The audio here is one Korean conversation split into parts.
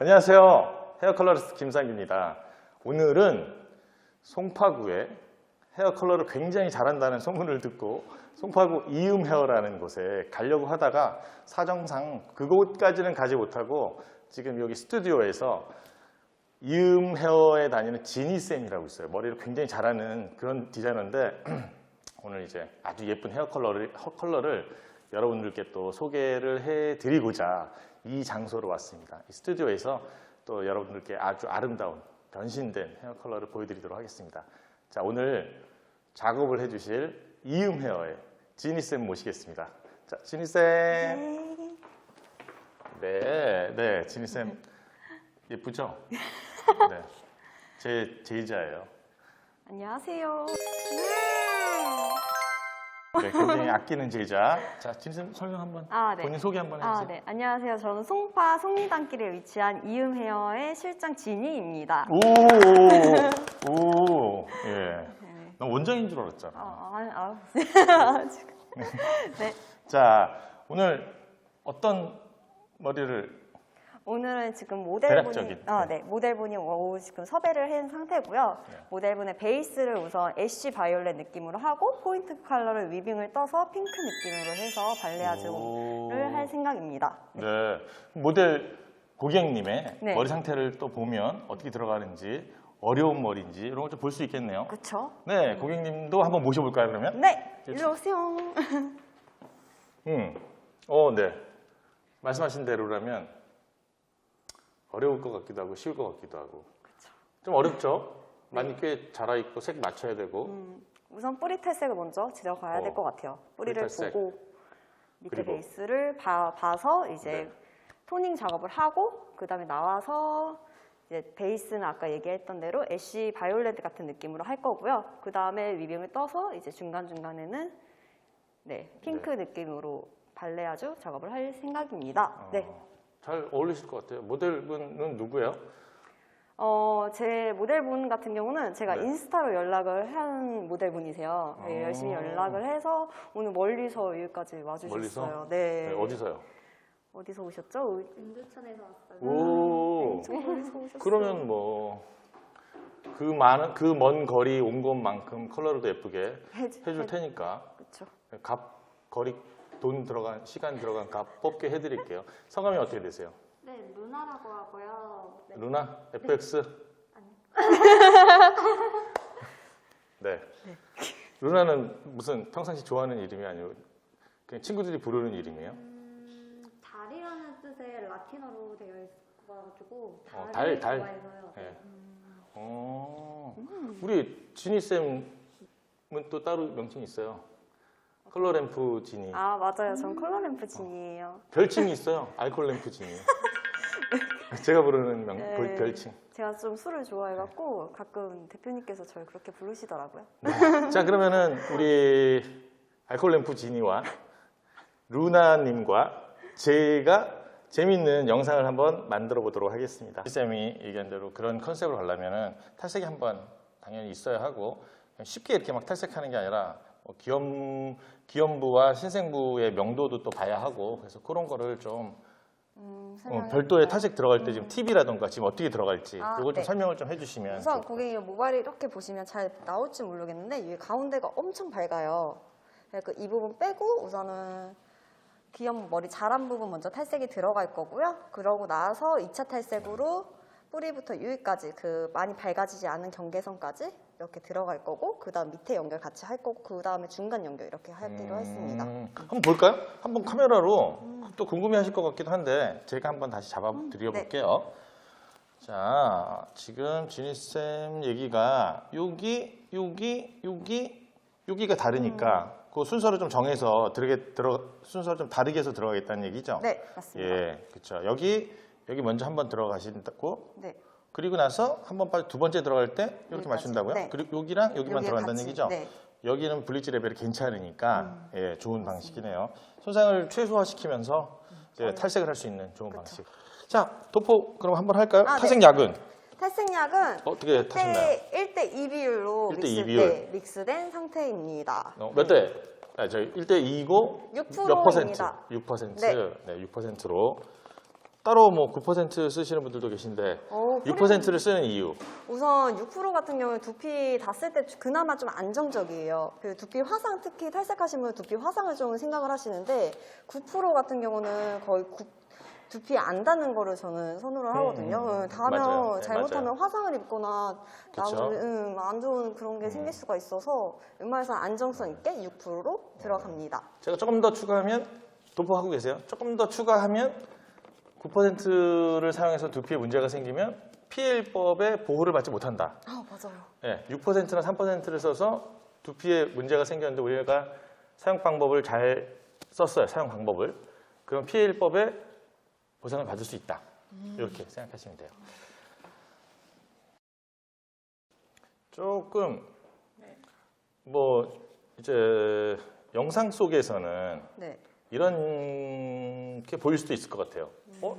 안녕하세요. 헤어 컬러리스트 김상규입니다. 오늘은 송파구에 헤어 컬러를 굉장히 잘한다는 소문을 듣고 송파구 이음 헤어라는 곳에 가려고 하다가 사정상 그곳까지는 가지 못하고 지금 여기 스튜디오에서 이음 헤어에 다니는 지니쌤이라고 있어요. 머리를 굉장히 잘하는 그런 디자이너인데 오늘 이제 아주 예쁜 헤어 컬러를 여러분들께 또 소개를 해드리고자 이 장소로 왔습니다. 이 스튜디오에서 또 여러분들께 아주 아름다운 변신된 헤어 컬러를 보여드리도록 하겠습니다. 자, 오늘 작업을 해주실 이음 헤어의 지니쌤 모시겠습니다. 자, 지니쌤. 네, 지니쌤 예쁘죠? 네, 제 제자예요. 안녕하세요. 네, 굉장히 아끼는 제자. 자, 지니쌤 설명 한번, 네. 본인 소개 한번 해주세요. 네. 안녕하세요. 저는 송파 송리단길에 위치한 이음 헤어의 실장 지니입니다. 예. 난 원장인 줄 알았잖아. 네. 자, 오늘 어떤 머리를 오늘은 지금 모델분이 대략적인, 모델분이 지금 섭외를 한 상태고요. 네. 모델분의 베이스를 우선 애쉬 바이올렛 느낌으로 하고 포인트 컬러를 위빙을 떠서 핑크 느낌으로 해서 발레아주를 할 생각입니다. 네. 모델 고객님의 네. 머리 상태를 또 보면 어떻게 들어가는지 어려운 머리인지 이런 걸 좀 볼 수 있겠네요. 그렇죠? 네, 고객님도 한번 모셔볼까요, 그러면? 네. 일로 오세요. 네. 말씀하신 대로라면 어려울 것 같기도 하고 쉬울 것 같기도 하고. 그쵸. 좀 어렵죠? 많이 꽤 자라있고 색 맞춰야 되고. 우선 뿌리 탈색을 먼저 들어가야 될 것 같아요. 뿌리를 탈색. 보고 밑에 그리고? 베이스를 봐서 이제 네. 토닝 작업을 하고 그 다음에 나와서 이제 베이스는 아까 얘기했던 대로 애쉬 바이올렛 같은 느낌으로 할 거고요. 그 다음에 위빙을 떠서 이제 중간중간에는 핑크 느낌으로 발레아주 작업을 할 생각입니다. 네. 잘 어울리실 것 같아요. 모델분은 누구예요? 제 모델분 같은 경우는 제가 네. 인스타로 연락을 한 모델분이세요. 네, 열심히 연락을 해서 오늘 멀리서 여기까지 와주셨어요. 멀리서? 네. 어디서요? 어디서 오셨죠? 인두천에서 왔어요. 오, 멀리서 오셨어요. 그러면 뭐 그 먼 거리 온 것만큼 컬러를 더 예쁘게 해줄 테니까 그렇죠. 거리 돈 들어간 시간 들어간 값 뽑게 해드릴게요. 성함이 어떻게 되세요? 네, 루나라고 하고요. 네. 루나? FX? 네. 루나는 무슨 평상시 좋아하는 이름이 아니고 그냥 친구들이 부르는 이름이에요? 달이라는 뜻의 라틴어로 되어 있어가지고 달. 달을 좋아해서요. 네. 우리 지니쌤은 또 따로 명칭이 있어요. 컬러램프 지니. 맞아요. 전 컬러램프 진이에요. 별칭이 있어요. 알콜램프 지니. 제가 부르는 별칭. 제가 좀 술을 좋아해갖고 가끔 대표님께서 저를 그렇게 부르시더라고요. 네. 자, 그러면은 우리 알콜램프 지니와 루나님과 제가 재밌는 영상을 한번 만들어 보도록 하겠습니다. 쌤이 얘기한 대로 그런 컨셉으로 가려면은 탈색이 한번 당연히 있어야 하고 쉽게 이렇게 막 탈색하는 게 아니라 기염부와 신생부의 명도도 또 봐야 하고 그래서 그런 거를 좀 별도의 탈색 들어갈 때 지금 팁이라던가 지금 어떻게 들어갈지 그걸 좀 설명을 좀 해주시면. 우선 고객님 모발이 이렇게 보시면 잘 나올지 모르겠는데 이 가운데가 엄청 밝아요. 그러니까 이 부분 빼고 우선은 귀염 머리 자란 부분 먼저 탈색이 들어갈 거고요. 그러고 나서 2차 탈색으로 뿌리부터 유위까지 그 많이 밝아지지 않은 경계선까지 이렇게 들어갈 거고 그 다음 밑에 연결 같이 할 거고 그 다음에 중간 연결 이렇게 하기로 했습니다. 한번 볼까요? 한번 카메라로 또 궁금해하실 것 같기도 한데 제가 한번 다시 잡아드려 볼게요. 자, 지금 지니쌤 얘기가 여기가 다르니까 그 순서를 좀 정해서 순서를 좀 다르게 해서 들어가겠다는 얘기죠? 네, 맞습니다. 예, 그렇죠. 여기 먼저 한번 들어가신다고. 네. 그리고 나서 두 번째 들어갈 때 이렇게 여기까지. 맞춘다고요? 네. 그리고 여기랑 여기만 들어간다는 같이, 얘기죠? 네. 여기는 블리치 레벨이 괜찮으니까 좋은 방식이네요. 손상을 최소화시키면서 탈색을 할 수 있는 좋은 방식. 자, 도포 그럼 한번 할까요? 탈색약은? 탈색약은 어떻게 타셨나요? 1대2 비율로 1대2 비율. 믹스된 상태입니다. 몇 대? 저희 1대2고 6% 몇 퍼센트? 입니다. 6%. 네. 네, 6%로 따로 뭐 9% 쓰시는 분들도 계신데 6%를 쓰는 이유. 우선 6% 같은 경우는 두피 다 쓸 때 그나마 좀 안정적이에요. 그 두피 화상, 특히 탈색하신 분은 두피 화상을 좀 생각을 하시는데 9% 같은 경우는 거의 두피에 안 닿는 거를 저는 선호를 하거든요. 닿으면 맞아요. 네, 잘못하면 맞아요. 화상을 입거나 그쵸. 나오는 안 좋은 그런 게 생길 수가 있어서 웬만해서 안정성 있게 6%로 들어갑니다. 제가 조금 더 추가하면 도포하고 계세요. 조금 더 추가하면 9%를 사용해서 두피에 문제가 생기면 PL법의 보호를 받지 못한다. 아, 맞아요. 네, 6%나 3%를 써서 두피에 문제가 생겼는데 우리가 사용 방법을 잘 썼어요. 사용 방법을. 그럼 PL법에 보상을 받을 수 있다. 이렇게 생각하시면 돼요. 조금 뭐 이제 영상 속에서는 네. 이렇게 보일 수도 있을 것 같아요.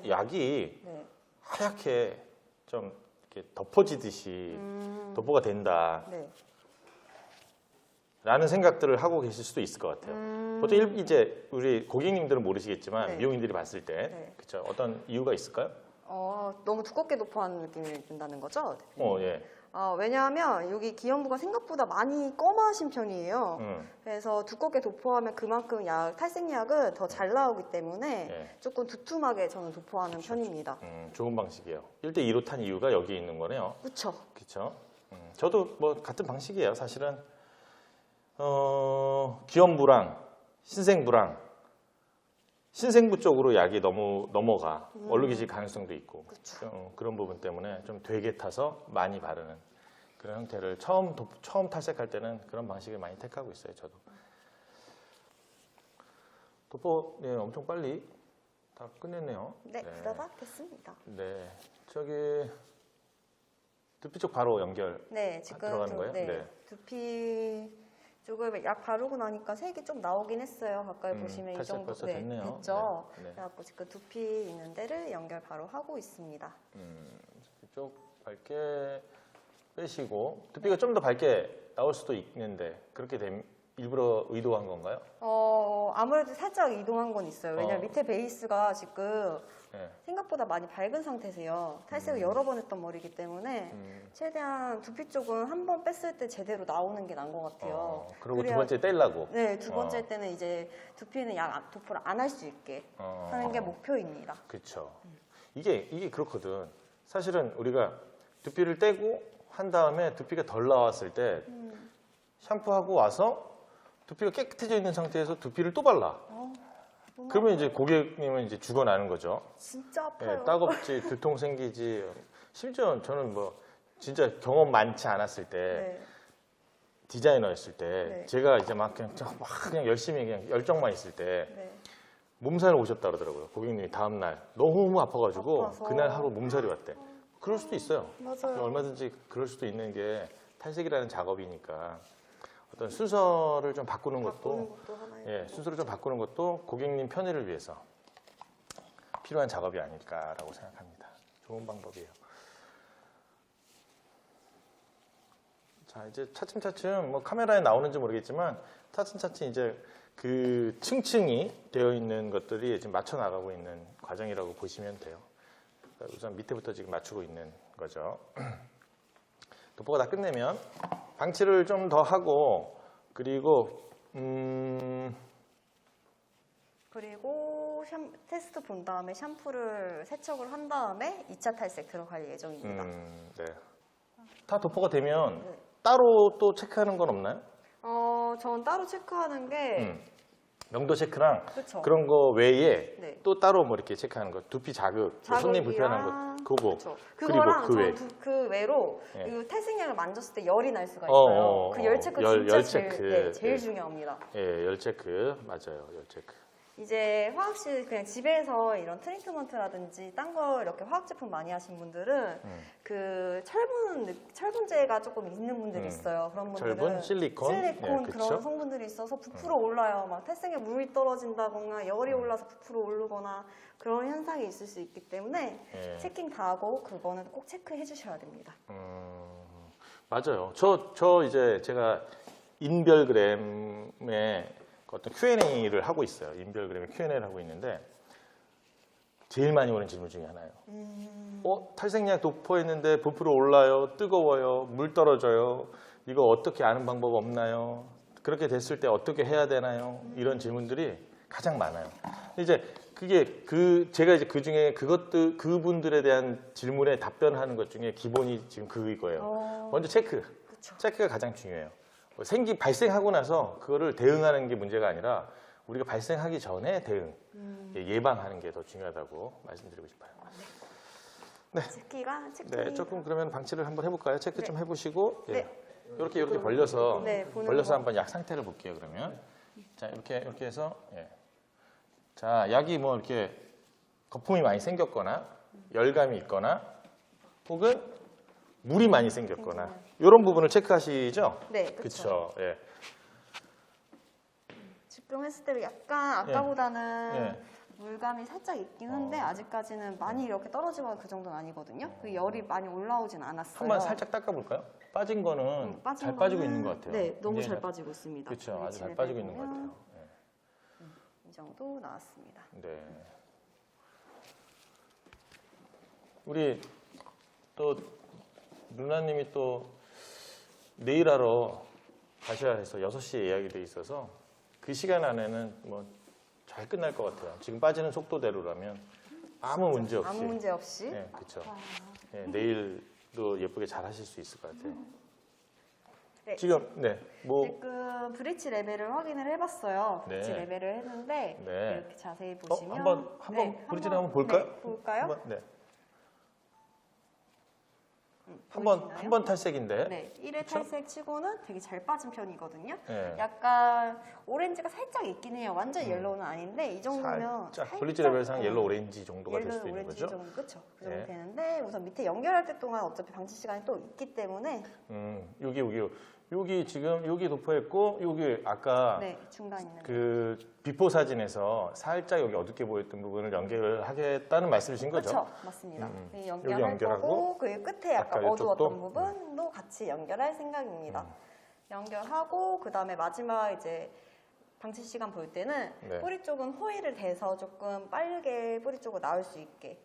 약이 네. 하얗게 좀 이렇게 덮어지듯이 도포가 된다. 네. 라는 생각들을 하고 계실 수도 있을 것 같아요. 보통 이제 우리 고객님들은 모르시겠지만 네. 미용인들이 봤을 때 네. 그쵸? 어떤 이유가 있을까요? 너무 두껍게 도포하는 느낌이 든다는 거죠? 예. 왜냐하면 여기 기현부가 생각보다 많이 검하신 편이에요. 음. 그래서 두껍게 도포하면 그만큼 탈색약은 더 잘 나오기 때문에 네. 조금 두툼하게 저는 도포하는 편입니다. 좋은 방식이에요. 1대2로 탄 이유가 여기 있는 거네요. 그렇죠. 그렇죠? 저도 뭐 같은 방식이에요. 사실은 기현부랑 신생부랑 신생부 쪽으로 약이 너무 넘어가 얼룩이질 가능성도 있고 그런 부분 때문에 좀 되게 타서 많이 바르는 그런 형태를 처음 탈색할 때는 그런 방식을 많이 택하고 있어요. 저도 도포 엄청 빨리 다 끝냈네요. 네, 그러다 됐습니다. 네, 저기 두피 쪽 바로 연결. 네, 지금 들어가는 거예요? 네. 두피 쪽을 약 바르고 나니까 색이 좀 나오긴 했어요. 가까이 보시면 이 탈색 정도 벌써 됐네요. 됐죠. 네, 네. 그래갖고 지금 두피 있는 데를 연결 바로 하고 있습니다. 이쪽 밝게 빼시고 두피가 좀 더 밝게 나올 수도 있는데 그렇게 일부러 의도한 건가요? 아무래도 살짝 이동한 건 있어요. 왜냐면 어. 밑에 베이스가 지금 네. 생각보다 많이 밝은 상태세요. 탈색을 여러 번 했던 머리이기 때문에 최대한 두피 쪽은 한 번 뺐을 때 제대로 나오는 게 나은 것 같아요. 그리고 두 그래야- 번째 떼려고. 네, 두 번째 때는 이제 두피는 도포를 안 할 수 있게 하는 게 목표입니다. 그렇죠. 이게 그렇거든. 사실은 우리가 두피를 떼고 한 다음에 두피가 덜 나왔을 때 샴푸하고 와서 두피가 깨끗해져 있는 상태에서 두피를 또 발라. 그러면 이제 고객님은 이제 죽어나는 거죠. 진짜 아파요. 예, 따갑지, 두통 생기지. 심지어 저는 뭐 진짜 경험 많지 않았을 때 네. 디자이너였을 때 네. 제가 이제 막 그냥 열심히 그냥 열정만 있을 때 네. 몸살을 오셨다 그러더라고요. 고객님이 다음 날 너무 아파가지고 아파서. 그날 하루 몸살이 왔대. 그럴 수도 있어요. 맞아요. 얼마든지 그럴 수도 있는 게 탈색이라는 작업이니까 어떤 순서를 좀 바꾸는 것도 하나의 순서를 좀 바꾸는 것도 고객님 편의를 위해서 필요한 작업이 아닐까라고 생각합니다. 좋은 방법이에요. 자, 이제 차츰차츰 뭐 카메라에 나오는지 모르겠지만 차츰차츰 이제 그 층층이 되어 있는 것들이 지금 맞춰 나가고 있는 과정이라고 보시면 돼요. 그러니까 우선 밑에부터 지금 맞추고 있는 거죠. 도포가 다 끝내면 방치를 좀 더 하고 그리고 그리고 테스트 본 다음에 샴푸를 세척을 한 다음에 2차 탈색 들어갈 예정입니다. 네. 다 도포가 되면 네. 따로 또 체크하는 건 없나요? 전 따로 체크하는 게 명도 체크랑 그쵸. 그런 거 외에 네. 또 따로 뭐 이렇게 체크하는 거, 두피 자극, 뭐 손님 불편한 것, 그거. 그쵸. 그리고 그거랑 그 외. 그 외로 예. 이 탈색약을 만졌을 때 열이 날 수가 있어요. 그 열 체크 진짜 열 제일, 체크. 네, 제일 예. 중요합니다. 예, 열 체크 맞아요, 열 체크. 이제 화학실 그냥 집에서 이런 트리트먼트라든지 딴 거 이렇게 화학 제품 많이 하신 분들은 그 철분제가 조금 있는 분들이 있어요. 그런 분들은 철분, 실리콘, 예, 그런 그쵸? 성분들이 있어서 부풀어 올라요. 막 탈색에 물이 떨어진다거나 열이 올라서 부풀어 오르거나 그런 현상이 있을 수 있기 때문에 예. 체킹 다 하고 그거는 꼭 체크해 주셔야 됩니다. 맞아요. 저 이제 제가 인별그램에 어떤 Q&A를 하고 있어요. 인별그램에 Q&A를 하고 있는데 제일 많이 오는 질문 중에 하나예요. 탈색약 도포했는데 부풀어 올라요, 뜨거워요, 물 떨어져요. 이거 어떻게 아는 방법 없나요? 그렇게 됐을 때 어떻게 해야 되나요? 이런 질문들이 가장 많아요. 이제 제가 이제 그 중에 그분들에 대한 질문에 답변하는 것 중에 기본이 지금 그거예요. 먼저 체크. 그쵸. 체크가 가장 중요해요. 발생하고 나서 그거를 대응하는 게 문제가 아니라 우리가 발생하기 전에 예방하는 게 더 중요하다고 말씀드리고 싶어요. 체크가 네, 조금 그러면 방치를 한번 해볼까요? 체크 좀 해보시고 네. 이렇게 벌려서 네, 보는 벌려서 거. 한번 약 상태를 볼게요. 그러면 자 이렇게 해서 자 약이 뭐 이렇게 거품이 많이 생겼거나 열감이 있거나 혹은 물이 많이 생겼거나 이런 부분을 체크하시죠? 네, 그렇죠. 예. 집중했을 때도 약간 아까보다는 예. 물감이 살짝 있긴 한데 아직까지는 많이 이렇게 떨어지거나 그 정도는 아니거든요. 그 열이 많이 올라오진 않았어요. 한번 살짝 닦아볼까요? 빠진 거는 빠진 잘 빠지고 거는 있는 것 같아요. 네, 너무 굉장히 잘 빠지고 있습니다. 그렇죠. 아주 잘 위치를 빠지고 있는 것 보면 같아요. 이 정도 나왔습니다. 네. 우리 또 누나님이 또 내일 하러 가셔야 해서 6시에 예약이 돼 있어서 그 시간 안에는 뭐 잘 끝날 것 같아요. 지금 빠지는 속도대로라면 아무 문제 없이. 아무 문제 없이. 네, 그렇죠. 네, 내일도 예쁘게 잘 하실 수 있을 것 같아요. 네, 지금 뭐 지금 브릿지 레벨을 확인을 해봤어요. 브릿지 네. 레벨을 했는데 네. 이렇게 자세히 보시면 한번 브릿지를 한번 볼까요? 네, 볼까요? 한번, 네. 보이시나요? 한 번 탈색인데. 네, 1회 그쵸? 탈색 치고는 되게 잘 빠진 편이거든요. 네. 약간 오렌지가 살짝 있긴 해요. 완전 옐로우는 아닌데 이 정도면 살짝 브릿지 레벨상 옐로 오렌지 정도가 될 옐로우 수도 있는 오렌지 거죠. 정도 그렇죠. 그 정도 네. 되는데 우선 밑에 연결할 때 동안 어차피 방치 시간이 또 있기 때문에 여기 지금 여기 도포했고 여기 아까 네, 중간 있는 그 비포 사진에서 살짝 여기 어둡게 보였던 부분을 연결을 하겠다는 말씀이신 거죠? 그렇죠, 맞습니다. 네, 여기 연결할 연결하고 거고 그 끝에 약간 아까 어두웠던 이쪽도? 부분도 같이 연결할 생각입니다. 연결하고 그 다음에 마지막 이제 방치 시간 볼 때는 네. 뿌리 쪽은 호일을 대서 조금 빠르게 뿌리 쪽으로 나올 수 있게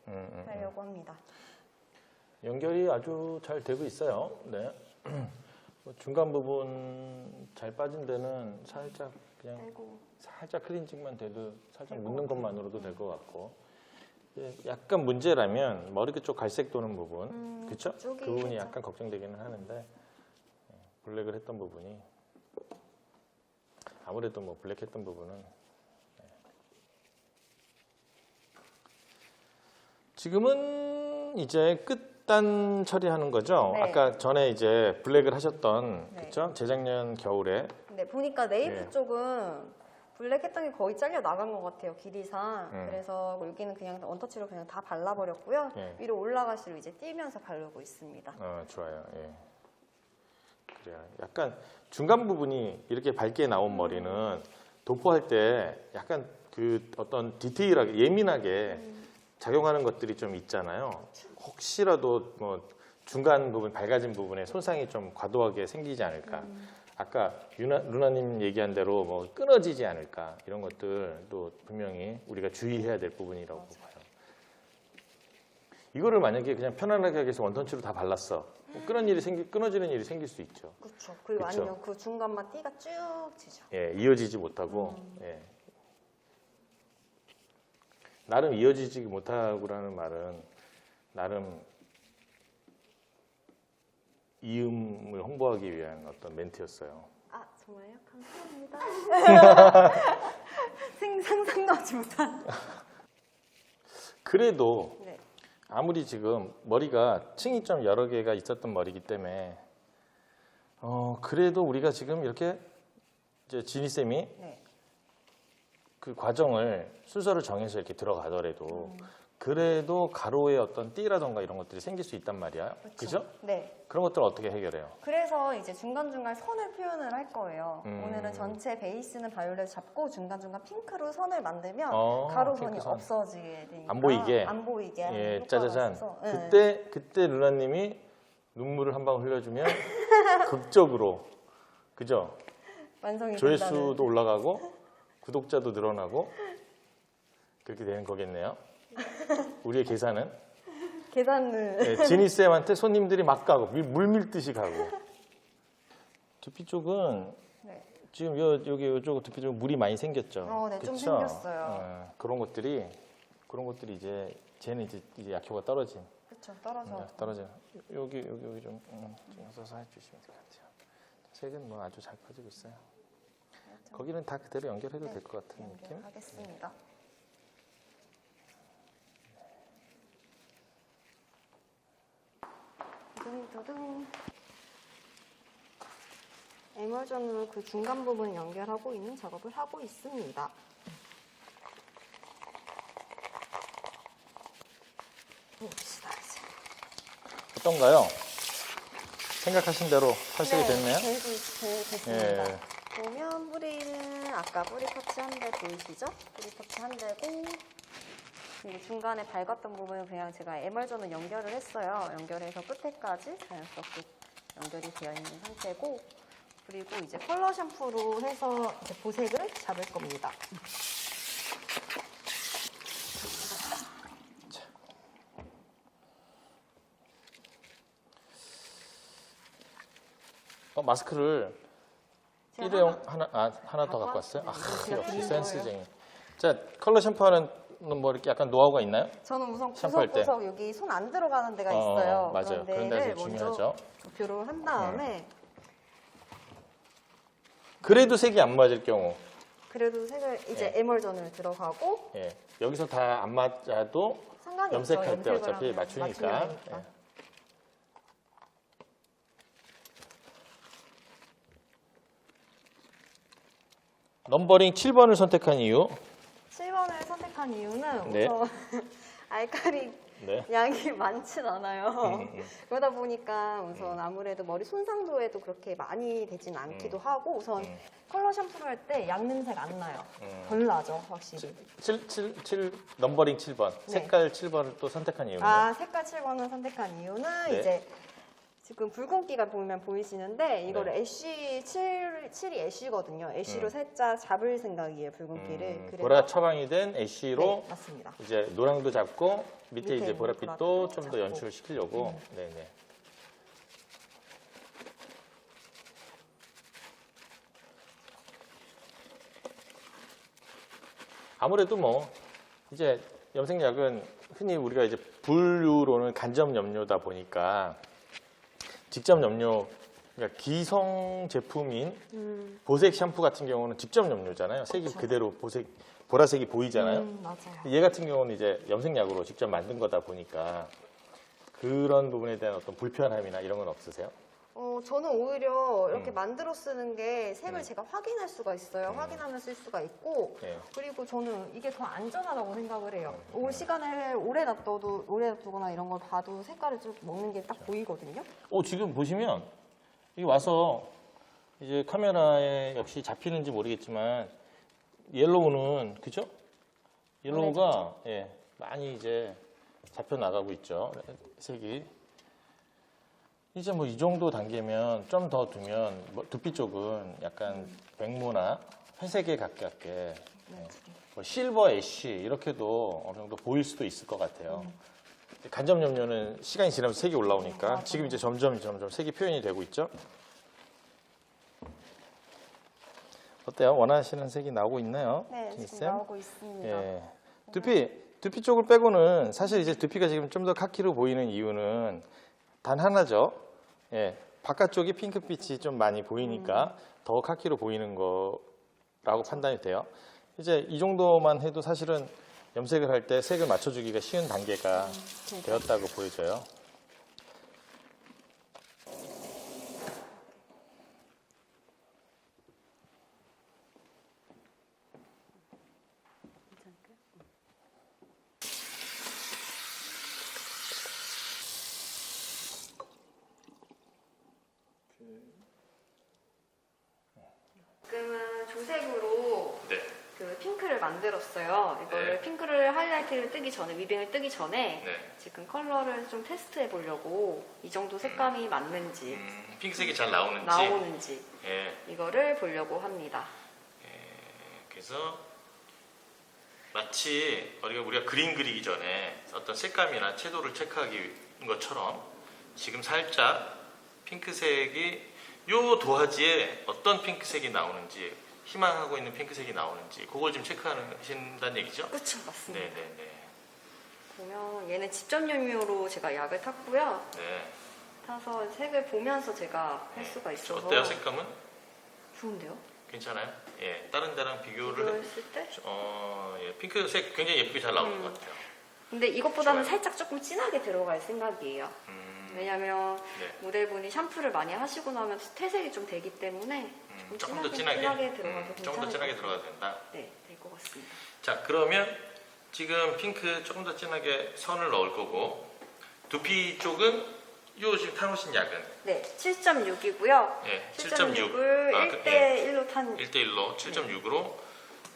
하려고 합니다. 연결이 아주 잘 되고 있어요. 네. 뭐 중간 부분 잘 빠진 데는 살짝 그냥 빼고 살짝 클렌징만 돼도 살짝 묻는 것만으로도 될 것 같고 약간 문제라면 머리 그쪽 갈색 도는 부분 그렇죠? 그 그쪽이 부분이 살짝. 약간 걱정되기는 하는데 블랙을 했던 부분이 아무래도 뭐 블랙했던 부분은 지금은 이제 끝단 처리하는 거죠. 네. 아까 전에 이제 블랙을 하셨던 네. 그렇죠? 재작년 겨울에 근데 보니까 네이프 예. 쪽은 블랙 했던 게 거의 잘려 나간 것 같아요, 길이상. 음. 그래서 여기는 그냥 원터치로 그냥 다 발라버렸고요. 예. 위로 올라갈수록 이제 띄면서 바르고 있습니다. 좋아요. 예. 그래요. 약간 중간 부분이 이렇게 밝게 나온 머리는 도포할 때 약간 그 어떤 디테일하게 예민하게 작용하는 것들이 좀 있잖아요. 혹시라도 뭐 중간 부분 밝아진 부분에 손상이 좀 과도하게 생기지 않을까. 아까 루나님 얘기한 대로 뭐 끊어지지 않을까 이런 것들도 분명히 우리가 주의해야 될 부분이라고 봐요. 이거를 만약에 그냥 편안하게 하기 위해서 원터치로 다 발랐어. 뭐 끊어지는 일이 생길 수 있죠. 그렇죠. 그리고 그쵸. 아니면 그 중간만 띠가 쭉 지죠. 예, 이어지지 못하고 예. 나름 이어지지 못하고라는 말은 나름 이음을 홍보하기 위한 어떤 멘트였어요. 아, 정말요? 감사합니다. 상상도 하지 못한. 그래도 네. 아무리 지금 머리가 층이 좀 여러 개가 있었던 머리이기 때문에 그래도 우리가 지금 이렇게 이제 지니 쌤이 네. 그 과정을 순서를 정해서 이렇게 들어가더라도 그래도 가로에 어떤 띠라던가 이런 것들이 생길 수 있단 말이야. 그죠? 네. 그런 것들을 어떻게 해결해요? 그래서 이제 중간중간 선을 표현을 할 거예요. 음. 오늘은 전체 베이스는 바이올렛 잡고 중간중간 핑크로 선을 만들면 어, 가로선이 핑크 선. 없어지게 되니까 안 보이게? 안 보이게 하는 예, 효과가 짜자잔. 있어서. 네. 그때 루나님이 눈물을 한 방울 흘려주면 극적으로 그죠? 완성이 된다는. 조회수도 올라가고 구독자도 늘어나고 그렇게 되는 거겠네요. 우리의 계산은 계산은 네, 지니쌤한테 손님들이 막 가고 물밀듯이 가고. 두피 쪽은 네. 지금 요쪽 두피 쪽은 물이 많이 생겼죠. 네, 좀 그쵸? 생겼어요. 그런 것들이 이제 쟤는 이제 약효가 떨어진. 그렇죠. 떨어져. 떨어져. 여기 좀 써서 해주시면 될 것 같아요. 색은 뭐 아주 잘 퍼지고 있어요. 거기는 다 그대로 연결해도 될 것 같은 느낌. 연결하겠습니다. 두둥두둥. 에멀전으로 그 중간 부분 연결하고 있는 작업을 하고 있습니다. 봅시다 이제. 어떤가요? 생각하신 대로 탈색이 네, 됐네요. 됐습니다. 예. 보면 뿌리는 아까 뿌리 터치 한 대 보이시죠? 뿌리 터치 한 대고 그리고 중간에 밝았던 부분은 그냥 제가 에멀전을 연결을 했어요. 연결해서 끝에까지 자연스럽게 연결이 되어 있는 상태고 그리고 이제 컬러 샴푸로 해서 이제 보색을 잡을 겁니다. 마스크를 제가 일회용 하나 더 갖고 왔어요? 제가 역시 드린 센스쟁이. 자, 컬러 샴푸하는 뭐 이렇게 약간 노하우가 있나요? 저는 우선 샴푸할 때. 구석구석 여기 손 안 들어가는 데가 있어요. 맞아요. 그런 그런 데가 데를 제일 먼저 중요하죠. 도표를 한 다음에 그래도 색이 안 맞을 경우, 그래도 색을 이제 에멀전을 들어가고 예. 여기서 다 안 맞아도 상관이 없죠. 염색할 때 염색을 어차피 하면 맞추니까. 맞추면 되니까. 예. 넘버링 7번을 선택한 이유. 7번을 선택한 이유는 네. 우선 알칼리 네. 양이 많진 않아요. 음. 그러다 보니까 우선 아무래도 머리 손상도에도 그렇게 많이 되진 않기도 하고 우선 컬러 샴푸를 할 때 양 냄새가 안 나요. 덜 나죠, 확실히. 7 넘버링 7번. 네. 색깔 7번을 또 선택한 이유는. 색깔 7번을 선택한 이유는 네. 이제 지금 붉은기가 보면 보이시는데 이거를 네. 애쉬 7이 애쉬거든요. 애쉬로 살짝 잡을 생각이에요, 붉은기를. 그래서- 보라 처방이 된 애쉬로 네, 맞습니다. 이제 노랑도 잡고 밑에 밑에 이제 있는 보랏빛도 보랏빛도 좀 더 잡고. 연출시키려고. 네네. 아무래도 뭐 이제 염색약은 흔히 우리가 이제 분류로는 간접 염료다 보니까 직접 염료, 그러니까 기성 제품인 보색 샴푸 같은 경우는 직접 염료잖아요. 색이 그렇죠. 그대로 보라색이 보이잖아요. 맞아요. 얘 같은 경우는 이제 염색약으로 직접 만든 거다 보니까 그런 부분에 대한 어떤 불편함이나 이런 건 없으세요? 저는 오히려 이렇게 만들어 쓰는 게 색을 제가 확인할 수가 있어요. 확인하면 쓸 수가 있고 네. 그리고 저는 이게 더 안전하다고 생각을 해요. 올 시간을 오래 놔두거나 이런 걸 봐도 색깔을 좀 먹는 게 딱 보이거든요. 지금 보시면 이게 와서 이제 카메라에 역시 잡히는지 모르겠지만 옐로우는 그죠? 옐로우가 예, 많이 이제 잡혀 나가고 있죠. 색이. 이제 뭐 이 정도 단계면 좀 더 두면 뭐 두피 쪽은 약간 백모나 회색에 가깝게 뭐 실버 애쉬 이렇게도 어느 정도 보일 수도 있을 것 같아요. 간접 염료는 시간이 지나면서 색이 올라오니까 지금 이제 점점 색이 표현이 되고 있죠. 어때요? 원하시는 색이 나오고 있나요? 네, 지니 지금 쌤? 나오고 있습니다. 예. 두피 쪽을 빼고는 사실 이제 두피가 지금 좀 더 카키로 보이는 이유는 단 하나죠. 예. 바깥쪽이 핑크빛이 좀 많이 보이니까 더 카키로 보이는 거라고 판단이 돼요. 이제 이 정도만 해도 사실은 염색을 할 때 색을 맞춰주기가 쉬운 단계가 되었다고 보여져요. 지금은 조색으로 네. 그 핑크를 만들었어요. 이거를 네. 핑크를 하이라이트를 뜨기 전에, 위빙을 뜨기 전에 네. 지금 컬러를 좀 테스트해 보려고 이 정도 색감이 맞는지 핑크색이 잘 나오는지. 나오는지 예. 이거를 보려고 합니다. 그래서 마치 우리가 그림 그리기 전에 어떤 색감이나 채도를 체크하기 것처럼 지금 살짝 핑크색이 요 도화지에 어떤 핑크색이 나오는지, 희망하고 있는 핑크색이 나오는지 그걸 좀 체크하신다는 얘기죠? 그쵸, 맞습니다. 네네네. 보면 얘는 집전염료로 제가 약을 탔고요. 네. 타서 색을 보면서 제가 할 수가 있어서 어때요, 색감은? 좋은데요? 괜찮아요? 예, 다른 데랑 비교를 비교했을 때? 예, 핑크색 굉장히 예쁘게 잘 나오는 것 같아요. 근데 이것보다는 좋아요. 살짝 조금 진하게 들어갈 생각이에요. 왜냐면 네. 모델분이 샴푸를 많이 하시고 나면 퇴색이 좀 되기 때문에 조금 더 진하게 조금 들어가도 더 괜찮을 진하게 것 들어가도 같아요. 된다. 네, 될 것 같습니다. 자, 그러면 지금 핑크 조금 더 진하게 선을 넣을 거고, 두피 쪽은 요 지금 타놓으신 약은 네, 7.6이고요. 예, 7.6을 7.6. 1대1로 탄 1대1로 7.6으로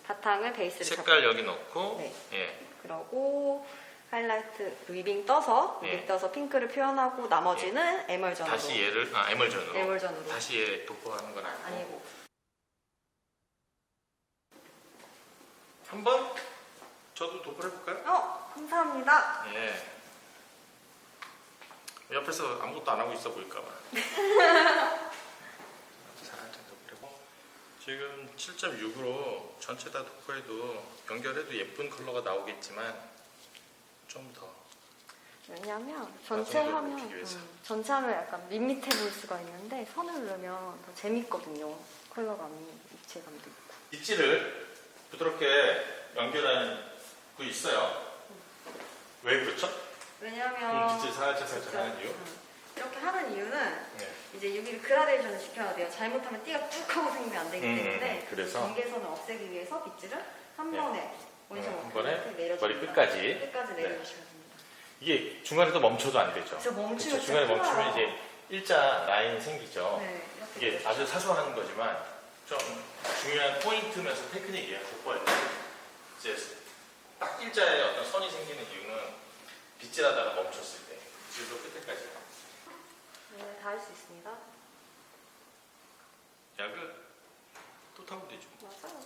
바탕을 베이스를 색깔 여기 넣고, 네. 예, 그러고 하이라이트 위빙 떠서 예. 핑크를 표현하고 나머지는 에멀전으로. 다시 얘를 에멀전으로 에멀전으로. 다시 얘 도포하는 건 아니고, 아니고. 한번 저도 도포를 해볼까요? 감사합니다. 예. 옆에서 아무것도 안 하고 있어 보일까봐. 살짝 도포하고, 지금 7.6으로 전체 다 도포해도 연결해도 예쁜 컬러가 나오겠지만 좀 더. 왜냐면 전체 정도로 하면 비교해서. 전체 하면 약간 밋밋해 보일 수가 있는데 선을 넣으면 더 재밌거든요. 컬러감이 입체감도 있고. 빗질을 부드럽게 연결하는 거 있어요. 왜 그렇죠? 왜냐면 빗질 살짝 하는 이유? 이렇게 하는 이유는 네. 이제 여기를 그라데이션을 시켜야 돼요. 잘못하면 띠가 뚝 하고 생기면 안 되기 때문에 그래서? 경계선을 없애기 위해서 빗질을 한 네. 번에 원심 한 없이 번에 이렇게 내려줍니다. 머리 끝까지. 끝까지 네. 내려주시면 됩니다. 이게 중간에도 멈춰도 안 되죠. 그래서 멈추면 그쵸, 중간에 진짜 멈추면 힘들어요. 이제 일자 라인이 생기죠. 네, 이렇게 이게 되죠. 아주 사소한 거지만 좀 중요한 포인트면서 테크닉이에요. 복구할 때. 이제 딱 일자에 어떤 선이 생기는 이유는 빗질하다가 멈췄을 때 빗질로 끝에까지. 네, 다 할 수 있습니다. 약을 또 타면 되죠. 맞아요.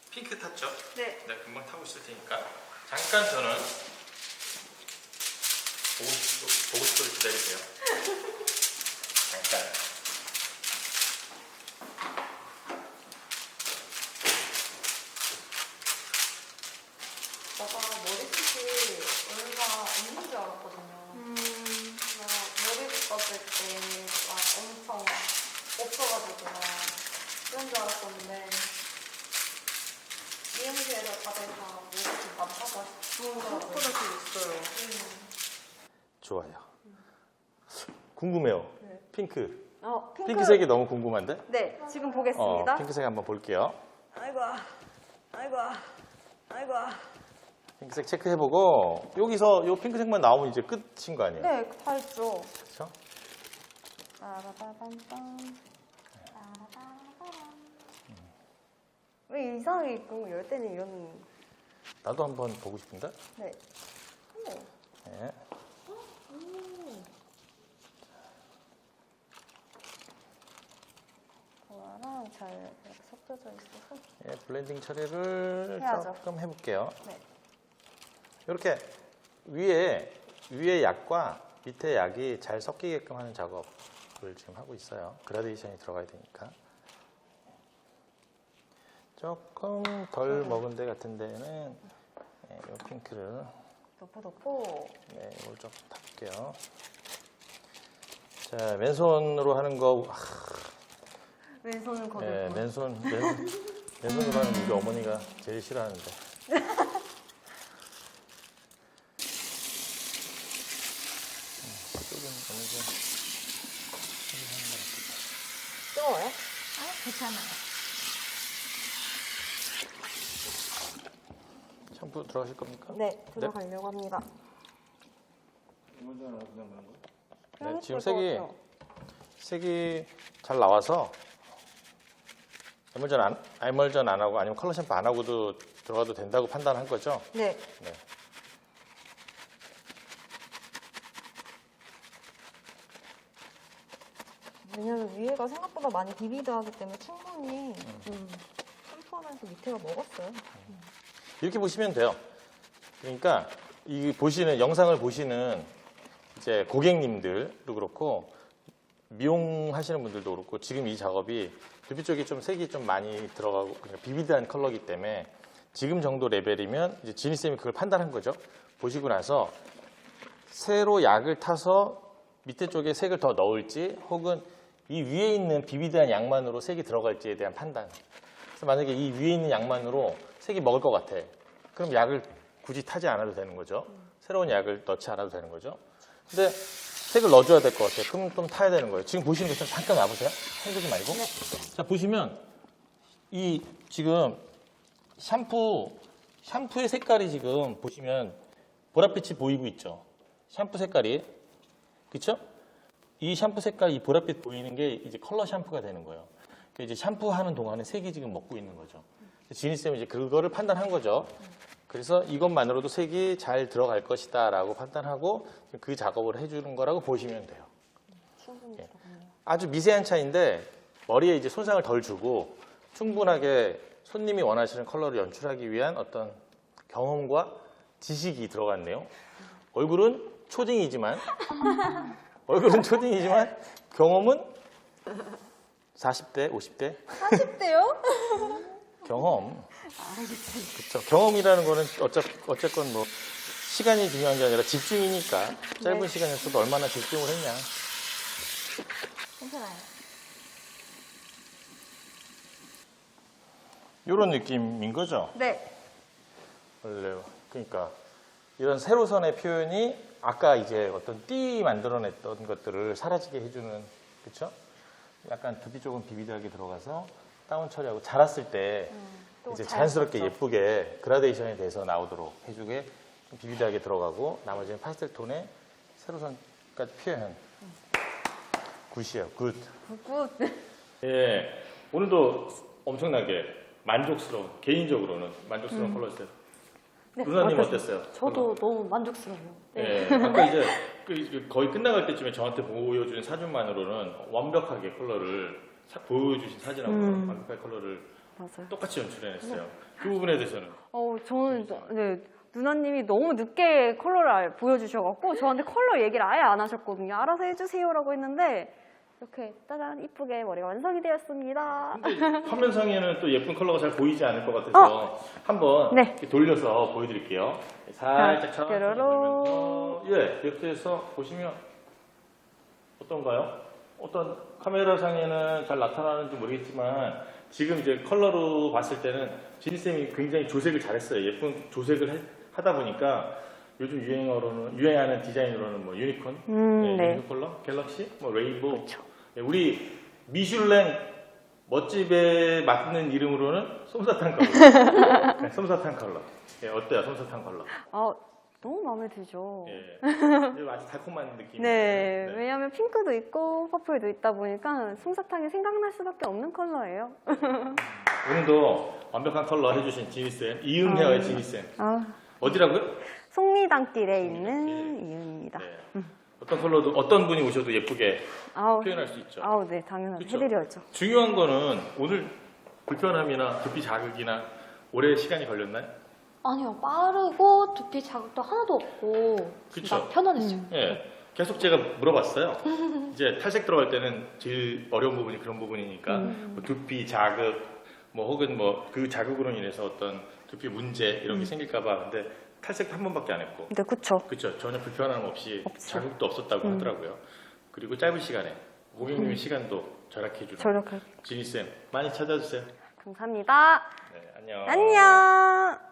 핑크 탔죠? 네. 내가 금방 타고 있을 테니까 잠깐 저는 보고 싶도록 기다리세요. 잠깐. 제가 머리숱이 얼마 없는 줄 알았거든요. 머리 빗었을 때 막 엄청 없어가지고 막 그런 줄 알았었는데 미용실에서 다들 다 머리숱 많다고 하시더라고요. 생각보다 좀 있어요. 좋아요. 궁금해요. 네. 핑크. 핑크색이 너무 궁금한데? 네, 지금 보겠습니다. 핑크색 한번 볼게요. 아이고, 아이고, 아이고. 핑크색 체크해보고 여기서 이 핑크색만 나오면 이제 끝인 거 아니에요? 네, 다 있죠. 그렇죠? 따라바밤밤. 왜 이상하게 입고 열 때는 이런. 나도 한번 보고 싶은데? 네. 네. 그거랑 잘 이렇게 섞여져 있어서. 예, 블렌딩 처리를 해야죠. 조금 해볼게요. 네. 이렇게 위에 약과 밑에 약이 잘 섞이게끔 하는 작업을 지금 하고 있어요. 그라데이션이 들어가야 되니까. 조금 덜 먹은 데 같은 데는 이 핑크를 덮고. 네, 이걸 좀 타볼게요. 자, 맨손으로 하는 거, 왼손은 거기. 네, 맨손으로 하는 우리 어머니가 제일 싫어하는데. 이쪽은 어느 정도 뜨거워요? 괜찮아요. 샴푸 들어가실 겁니까? 네, 들어가려고 합니다. 네, 지금 색이 잘 나와서 에멀전 안 하고 아니면 컬러 샴푸 안 하고도 들어가도 된다고 판단한 거죠? 네. 네. 왜냐면 위에가 생각보다 많이 비비드 하기 때문에 충분히 샴푸하면서 밑에가 먹었어요. 이렇게 보시면 돼요. 그러니까 이 보시는 영상을 보시는 이제 고객님들도 그렇고 미용하시는 분들도 그렇고 지금 이 작업이 두피 쪽이 좀 색이 좀 많이 들어가고 그러니까 비비드한 컬러이기 때문에 지금 정도 레벨이면 이제 지니쌤이 그걸 판단한 거죠. 보시고 나서 새로 약을 타서 밑에 쪽에 색을 더 넣을지 혹은 이 위에 있는 비비드한 약만으로 색이 들어갈지에 대한 판단. 그래서 만약에 이 위에 있는 약만으로 색이 먹을 것 같아. 그럼 약을 굳이 타지 않아도 되는 거죠. 새로운 약을 넣지 않아도 되는 거죠. 근데 색을 넣어줘야 될 것 같아요. 그럼 좀 타야 되는 거예요. 지금 보시는 것처럼 잠깐 놔보세요. 헹구지 말고. 자, 보시면 이 지금 샴푸의 색깔이 지금 보시면 보랏빛이 보이고 있죠. 샴푸 색깔이. 그쵸? 이 샴푸 색깔, 이 보랏빛 보이는 게 이제 컬러 샴푸가 되는 거예요. 그러니까 이제 샴푸하는 동안에 색이 지금 먹고 있는 거죠. 지니쌤이 이제 그거를 판단한 거죠. 그래서 이것만으로도 색이 잘 들어갈 것이다 라고 판단하고 그 작업을 해주는 거라고 보시면 돼요. 예. 아주 미세한 차이인데 머리에 이제 손상을 덜 주고 충분하게 손님이 원하시는 컬러를 연출하기 위한 어떤 경험과 지식이 들어갔네요. 얼굴은 초딩이지만 경험은 40대, 50대? 40대요? 경험. 그렇죠. 경험이라는 거는 어쨌건 뭐 시간이 중요한 게 아니라 집중이니까 짧은 네. 시간에서도 얼마나 집중을 했냐. 괜찮아요. 이런 느낌인 거죠. 네. 원래 그러니까 이런 세로선의 표현이 아까 이제 어떤 띠 만들어냈던 것들을 사라지게 해주는 그렇죠? 약간 두피 쪽은 비비드하게 들어가서 다운 처리하고 자랐을 때 또 이제 잘 자연스럽게 썼죠. 예쁘게 그라데이션이 돼서 나오도록 해주게 좀 비비드하게 들어가고 나머지는 파스텔 톤의 세로선까지 표현. 굿이에요. 굿. 굿. 예, 오늘도 엄청나게 만족스러운 개인적으로는 만족스러운 컬러였어요. 네, 누나님 맞아요. 어땠어요? 저도 너무 만족스러워요. 네. 예, 아까 이제 거의 끝나갈 때쯤에 저한테 보여준 사진만으로는 완벽하게 컬러를 보여주신 사진하고 완벽하게 컬러를 맞아요. 똑같이 연출해냈어요. 그 부분에 대해서는 저는 네, 누나님이 너무 늦게 컬러를 보여주셔갖고 저한테 컬러 얘기를 아예 안 하셨거든요. 알아서 해주세요라고 했는데 이렇게 짜잔 이쁘게 머리가 완성이 되었습니다. 근데 화면상에는 또 예쁜 컬러가 잘 보이지 않을 것 같아서 한번 네. 이렇게 돌려서 보여드릴게요. 살짝 자, 천천히 뾰로롱. 돌면서 이렇게 해서 보시면 어떤가요? 어떤 카메라상에는 잘 나타나는지 모르겠지만 지금 이제 컬러로 봤을 때는 지니쌤이 굉장히 조색을 잘했어요. 예쁜 조색을 하다 보니까 요즘 유행하는 디자인으로는 뭐 유니콘, 네. 유니콘 컬러, 갤럭시, 뭐 레인보우. 네, 우리 미슐랭 멋집에 맞는 이름으로는 솜사탕 컬러. 네, 솜사탕 컬러. 예, 어때요, 솜사탕 컬러? 너무 마음에 들죠. 예, 아주 달콤한 느낌. 네, 왜냐하면 핑크도 있고 퍼플도 있다 보니까 솜사탕이 생각날 수밖에 없는 컬러예요. 오늘도 완벽한 컬러 해주신 지니쌤, 이음 헤어의 지니쌤. 어디라고요? 속리단길에 있는 이은입니다. 네. 어떤 컬러도 어떤 분이 오셔도 예쁘게 표현할 수 있죠. 네, 당연하게 그쵸? 해드려야죠. 중요한 거는 오늘 불편함이나 두피 자극이나 오래 시간이 걸렸나요? 아니요, 빠르고 두피 자극도 하나도 없고 진짜 그쵸? 편안했어요. 예. 계속 제가 물어봤어요. 이제 탈색 들어갈 때는 제일 어려운 부분이 그런 부분이니까 뭐 두피 자극, 뭐 혹은 뭐 그 자극으로 인해서 어떤 두피 문제 이런 게 생길까봐 근데 탈색 한 번밖에 안 했고, 네, 그쵸. 그렇죠. 전혀 불편함 없이 없죠. 자극도 없었다고 하더라고요. 그리고 짧은 시간에 고객님의 시간도 절약해주는 저렇게. 지니쌤 많이 찾아주세요. 감사합니다. 네, 안녕. 안녕.